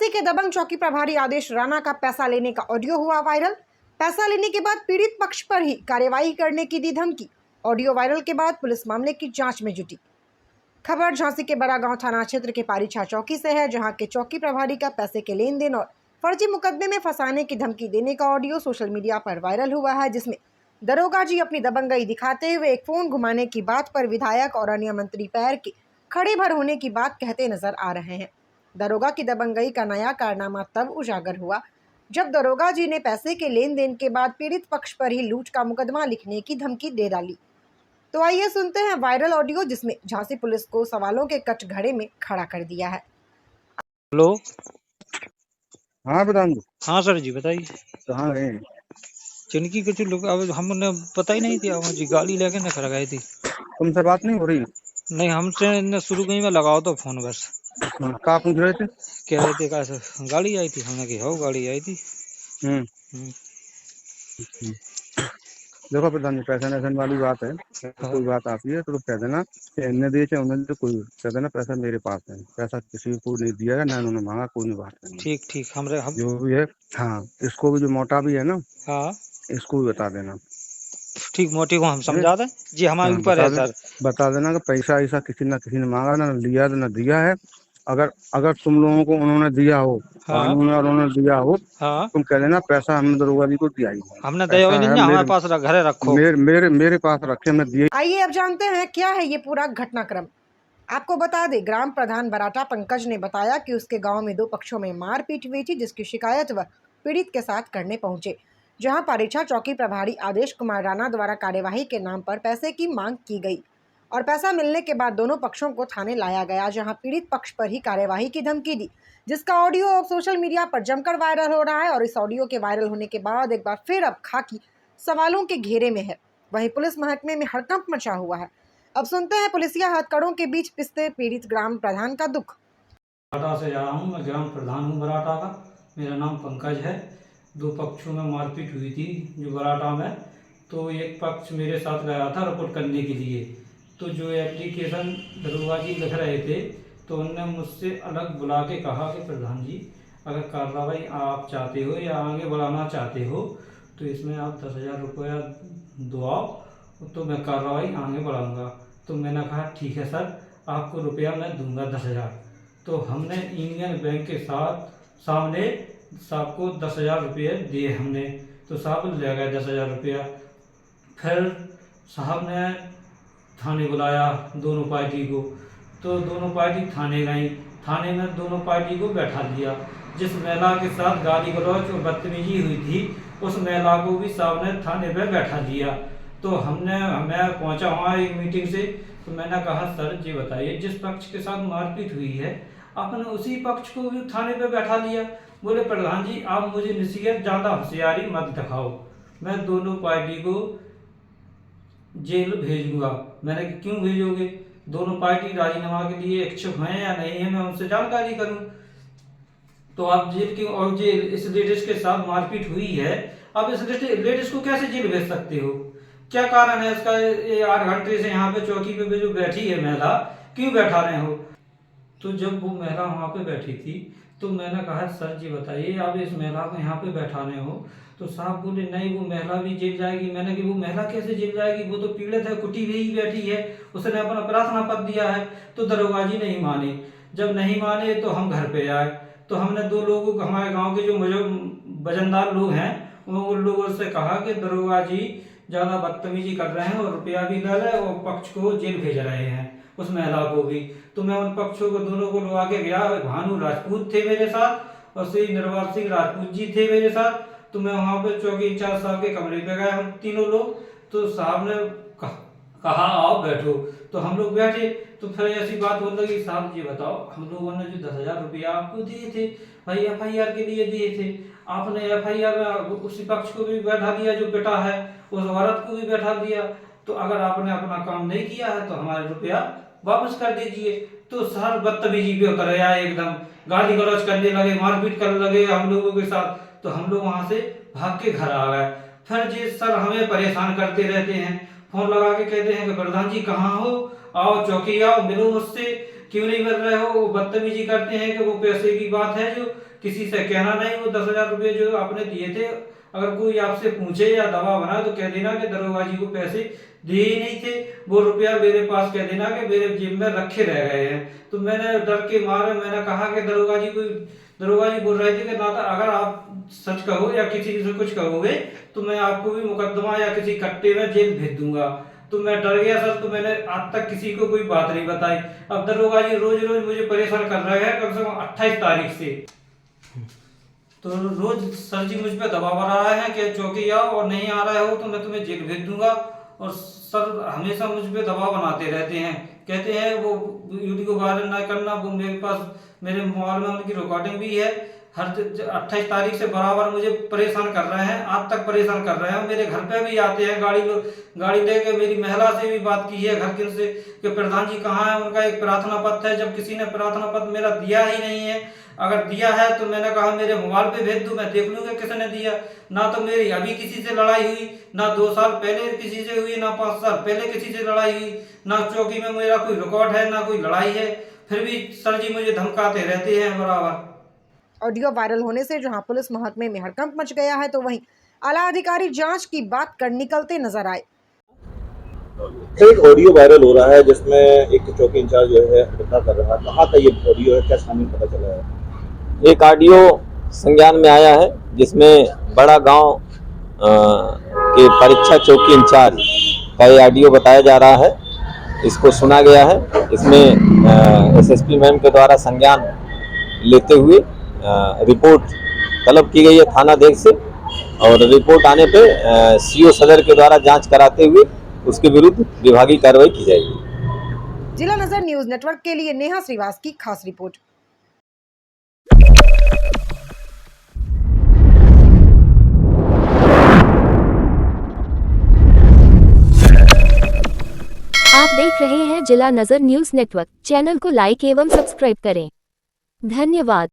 झांसी के दबंग चौकी प्रभारी आदेश राणा का पैसा लेने का ऑडियो हुआ वायरल। पैसा लेने के बाद पीड़ित पक्ष पर ही कार्यवाही करने की दी धमकी। ऑडियो वायरल के बाद पुलिस मामले की जांच में जुटी। खबर झांसी के बड़ागांव थाना क्षेत्र के पारीछा चौकी से है, जहां के चौकी प्रभारी का पैसे के लेन देन और फर्जी मुकदमे में फंसाने की धमकी देने का ऑडियो सोशल मीडिया पर वायरल हुआ है, जिसमें दरोगा जी अपनी दबंगई दिखाते हुए एक फोन घुमाने की बात पर विधायक और अन्य मंत्री पैर के खड़े भर होने की बात कहते नजर आ रहे हैं। दरोगा की दबंगई का नया कारनामा तब उजागर हुआ जब दरोगा जी ने पैसे के लेन देन के बाद पीड़ित पक्ष पर ही लूट का मुकदमा लिखने की धमकी दे डाली। तो आइए सुनते हैं वायरल ऑडियो, जिसमें झांसी पुलिस को सवालों के कटघरे में खड़ा कर दिया है। हेलो। हाँ प्रधान जी। हाँ सर जी बताइए। कहाँ गए? चिनकी कुछ लोग अब हमने पता ही नहीं था, मुझे गाड़ी लेके न कर गए थे। तुमसे बात नहीं हो रही? नहीं, हमसे न शुरू कहीं में लगाओ तो फोन बस। कहाँ पूछ रहे थे? कह रहे थे कैसे गाड़ी आई थी, हमने कही हो गाड़ी आई थी। देखो प्रधान जी, पैसा नैसन वाली बात है। कोई बात आती है तो कह देना इन्हें दिए चाहे उन्हें तो कोई कह देना पैसा मेरे पास है। पैसा किसी को नहीं दिया है, ना उन्होंने मांगा, कोई नहीं बात नहीं। ठीक ठीक, हम जो भी है। हाँ, इसको भी जो मोटा भी है ना, हाँ इसको भी बता देना। ठीक, मोटी को हम समझा दें जी, हमारे ऊपर है सर। बता देना कि पैसा ऐसा किसी न किसी ने मांगा, ना लिया ना दिया है। अगर तुम लोगों को उन्होंने दिया हो, हाँ उन्होंने दिया हो, हाँ, तुम कह देना पैसा हमने दरोगा जी को दिया ही है। हमने दिया ही नहीं, हमारे पास घरे रखो। मेरे पास रखे, मैं दिए। आइए अब जानते हैं क्या है ये पूरा घटनाक्रम। आपको बता दें, ग्राम प्रधान बराटा पंकज ने बताया कि उसके गांव में दो पक्षों में मारपीट हुई थी, जिसकी शिकायत वह पीड़ित के साथ करने पहुंचे, जहां पारीछा चौकी प्रभारी आदेश कुमार राणा द्वारा कार्यवाही के नाम पर पैसे की मांग की गई और पैसा मिलने के बाद दोनों पक्षों को थाने लाया गया, जहां पीड़ित पक्ष पर ही कार्यवाही की धमकी दी, जिसका ऑडियो अब सोशल मीडिया पर जमकर वायरल हो रहा है। और इस ऑडियो के वायरल होने के बाद एक बार फिर अब खाकी सवालों के घेरे में है। वहीं पुलिस महकमे में हड़कंप मचा हुआ है। अब सुनते हैं पुलिसिया हथकड़ों के बीच पिसते पीड़ित ग्राम प्रधान का दुख। बराटा से जा रहा हूँ, मैं ग्राम प्रधान हूँ बराटा का। मेरा नाम पंकज है। दो पक्षों में मारपीट हुई थी जो बराटा में, तो एक पक्ष मेरे साथ गया था रिपोर्ट करने के लिए। तो जो एप्लीकेशन दरोगा जी लिख रहे थे, तो उनने मुझसे अलग बुला के कहा कि प्रधान जी, अगर कार्रवाई आप चाहते हो या आगे बढ़ाना चाहते हो तो इसमें आप 10,000 रुपया दो आओ, तो मैं कार्रवाई आगे बढ़ाऊंगा। तो मैंने कहा ठीक है सर, आपको रुपया मैं दूंगा 10,000। तो हमने यूनियन बैंक के सामने साहब को 10,000 रुपये दिए हमने, तो साहब ले गए 10,000 रुपया। फिर साहब ने थाने बुलाया दोनों पार्टी को, तो दोनों पार्टी थाने गई। थाने में दोनों पार्टी को बैठा दिया। जिस महिला के साथ गाली गलौज और बदतमीजी हुई थी, उस महिला को भी साहब ने थाने पे बैठा दिया। तो मैं पहुंचा वहाँ एक मीटिंग से, तो मैंने कहा सर जी बताइए, जिस पक्ष के साथ मारपीट हुई है आपने उसी पक्ष को भी थाने पे बैठा लिया। बोले प्रधान जी, आप मुझे नसीहत ज़्यादा होशियारी मत दिखाओ, मैं दोनों पार्टी को जेल भेजूंगा। मैंने कहा क्यों भेजोगे? दोनों पार्टी राजीनामा के लिए इच्छुक हैं या नहीं है, मैं उनसे जानकारी करूं। तो आप जेल क्यों, और जेल इस लेडीज के साथ मारपीट हुई है, आप इस लेडीज को कैसे जेल भेज सकते हो? क्या कारण है इसका? ये 8 घंटे से यहाँ पे चौकी पे जो बैठी है महिला, क्यों बैठा रहे हो? तो जब वो महिला वहाँ पे बैठी थी, तो मैंने कहा सर जी बताइए, आप इस महिला को यहाँ पे बैठाने हो? तो साहब बोले नहीं, वो महिला भी जेल जाएगी। मैंने कहा वो महिला कैसे जेल जाएगी, वो तो पीड़ित है, कुटी हुई बैठी है, उसने अपना प्रार्थना पत्र दिया है। तो दरोगा जी नहीं माने। जब नहीं माने तो हम घर पे आए। तो हमने दो लोगों को, हमारे गाँव के जो वजनदार लोग हैं, उन लोगों से कहा कि दरोगा जी ज़्यादा बदतमीजी कर रहे हैं और रुपया भी ले रहे और पक्ष को जेल भेज रहे हैं, उस महिला को भी। तो मैं उन पक्षों को दोनों को लगा के गया। भानु राजपूत थे मेरे साथ और श्री निर्वाल सिंह राजपूत जी थे मेरे साथ। तो मैं वहाँ पे चौकी इंचार्ज साहब के कमरे पे गए, हम तीनों लोग। तो साहब ने कहा आओ बैठो, तो हम लोग बैठे। तो फिर ऐसी बात होने लगी, साहब जी बताओ, हम लोगों ने जो 10,000 रुपया आपको दिए थे, भाई FIR के लिए दिए थे, आपने FIR में उसी पक्ष को भी बैठा दिया जो पिटा है, उस औरत को भी बैठा दिया। तो अगर आपने अपना काम नहीं किया है तो हमारे रुपया वापस कर दीजिए। तो सर बदतमीजी पे उतर आया, एकदम गाली गलौज करने लगे, मारपीट करने लगे हम लोगों के साथ। तो हम लोग वहां से भाग के घर आ गए। फिर जी सर हमें परेशान करते रहते हैं, फोन लगा के कहते हैं कि प्रधान जी कहाँ हो, आओ चौकी आओ, मिलो मुझसे। क्यों नहीं भर रहे हो? वो बदतमीजी करते हैं कि वो पैसे की बात है जो किसी से कहना नहीं। वो 10,000 रुपये जो आपने दिए थे, अगर कोई आपसे पूछे या दबाव बनाए तो कह देना कि दरोगा जी को पैसे दिए ही नहीं थे, वो रुपया मेरे पास कह देना कि मेरे जेब में रखे रह गए हैं। तो मैंने डर के मारे मैंने कहा कि दरोगा जी बोल रहे थे कि ना तो अगर आप सच कहो या किसी से कुछ कहोगे तो मैं आपको भी मुकदमा या किसी कट्टे में जेल भेज दूंगा। तो मैं डर गया सर, तो मैंने आज तक किसी को कोई बात नहीं बताई। अब दरोगा जी रोज रोज मुझे परेशान कर रहे हैं, कम से कम 28 तारीख से। तो रोज सर जी मुझ पर दबाव बना रहे हैं कि चौकी आओ और नहीं आ रहे हो तो मैं तुम्हें जेल भेज दूंगा। और सर हमेशा मुझ पर दबाव बनाते रहते हैं, कहते हैं वो वीडियो को वायरल ना करना। वो मेरे पास मेरे मोबाइल में उनकी रिकॉर्डिंग भी है। हर 28 तारीख से बराबर मुझे परेशान कर रहे हैं, आज तक परेशान कर रहे हैं। मेरे घर पे भी आते हैं, गाड़ी लेके मेरी महिला से भी बात की है घर के से कि प्रधान जी कहाँ है, उनका एक प्रार्थना पत्र है। जब किसी ने प्रार्थना पत्र मेरा दिया ही नहीं है, अगर दिया है तो मैंने कहा मेरे मोबाइल पे भेज दूं, मैं देख लूंगा किसने दिया। ना तो मेरी अभी किसी से लड़ाई हुई, ना 2 साल पहले किसी से हुई, ना 5 साल पहले किसी से लड़ाई हुई, ना चौकी में मेरा कोई रिकॉर्ड है, ना कोई लड़ाई है। फिर भी सर जी मुझे धमकाते रहते हैं बराबर। ऑडियो वायरल होने से जहां पुलिस महकमे में हड़कंप मच गया है, तो वहीं आला अधिकारी जांच की बात कर निकलते नजर आए। एक ऑडियो वायरल हो रहा है जिसमें एक चौकी इंचार्ज जो है बता कर रहा है, कहाँ का ये ऑडियो है, क्या सामने पता चला है? एक ऑडियो संज्ञान में आया है जिसमें बड़ा गांव के परीक्षा चौकी इंचार्ज का ये ऑडियो बताया जा रहा है। इसको सुना गया है। इसमें एसएसपी मैम के द्वारा संज्ञान लेते हुए रिपोर्ट तलब की गई है थाना देख से, और रिपोर्ट आने पे सीओ सदर के द्वारा जांच कराते हुए उसके विरुद्ध विभागीय कार्रवाई की जाएगी। जिला नजर न्यूज नेटवर्क के लिए नेहा श्रीवास की खास रिपोर्ट। आप देख रहे हैं जिला नजर न्यूज नेटवर्क। चैनल को लाइक एवं सब्सक्राइब करें। धन्यवाद।